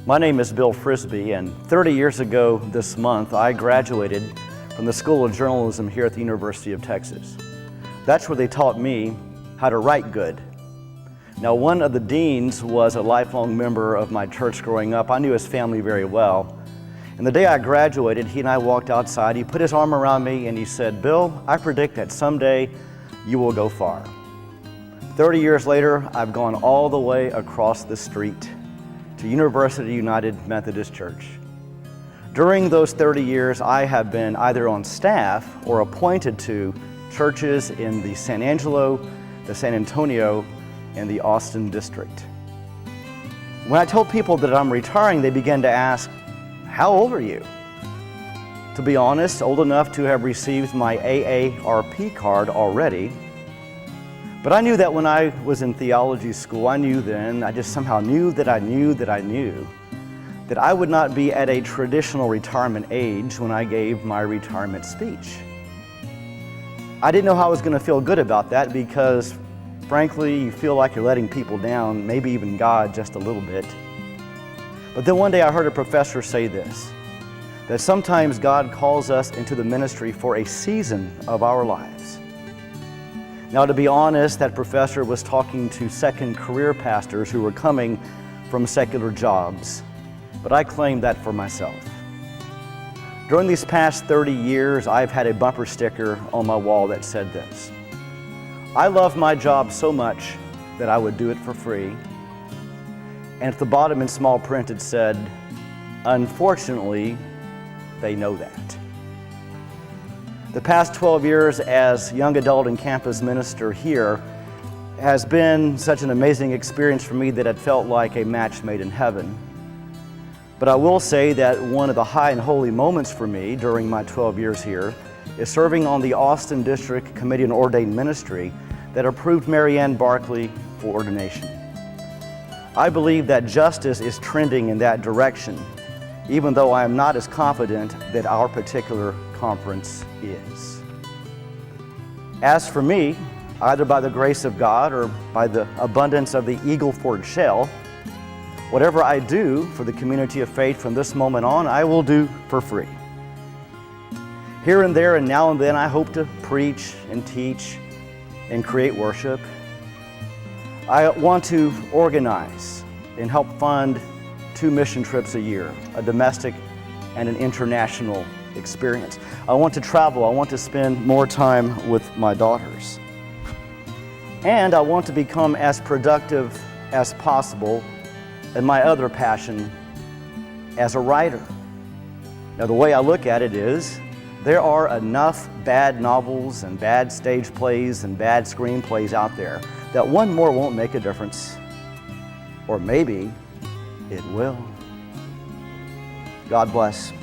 My name is Bill Frisbee, and 30 years ago this month, I graduated from the School of Journalism here at the University of Texas. That's where they taught me how to write good. Now, one of the deans was a lifelong member of my church growing up. I knew his family very well. And the day I graduated, he and I walked outside. He put his arm around me and he said, "Bill, I predict that someday you will go far." 30 years later, I've gone all the way across the street to University United Methodist Church. During those 30 years, I have been either on staff or appointed to churches in the San Angelo, the San Antonio, and the Austin district. When I told people that I'm retiring, they began to ask, "How old are you?" To be honest, old enough to have received my AARP card already. But I knew that when I was in theology school, I just somehow knew that I knew that I would not be at a traditional retirement age when I gave my retirement speech. I didn't know how I was going to feel good about that because, frankly, you feel like you're letting people down, maybe even God just a little bit. But then one day I heard a professor say this, that sometimes God calls us into the ministry for a season of our lives. Now, to be honest, that professor was talking to second career pastors who were coming from secular jobs, but I claimed that for myself. During these past 30 years, I've had a bumper sticker on my wall that said this: "I love my job so much that I would do it for free." And at the bottom in small print it said, "Unfortunately, they know that." The past 12 years as young adult and campus minister here has been such an amazing experience for me that it felt like a match made in heaven. But I will say that one of the high and holy moments for me during my 12 years here is serving on the Austin District Committee on Ordained Ministry that approved Mary Ann Barkley for ordination. I believe that justice is trending in that direction, even though I am not as confident that our particular conference is. As for me, either by the grace of God or by the abundance of the Eagle Ford shell, whatever I do for the community of faith from this moment on, I will do for free. Here and there and now and then, I hope to preach and teach and create worship. I want to organize and help fund 2 mission trips a year, a domestic and an international experience. I want to travel. I want to spend more time with my daughters. And I want to become as productive as possible in my other passion as a writer. Now, the way I look at it is, there are enough bad novels and bad stage plays and bad screenplays out there that one more won't make a difference. Or maybe it will. God bless.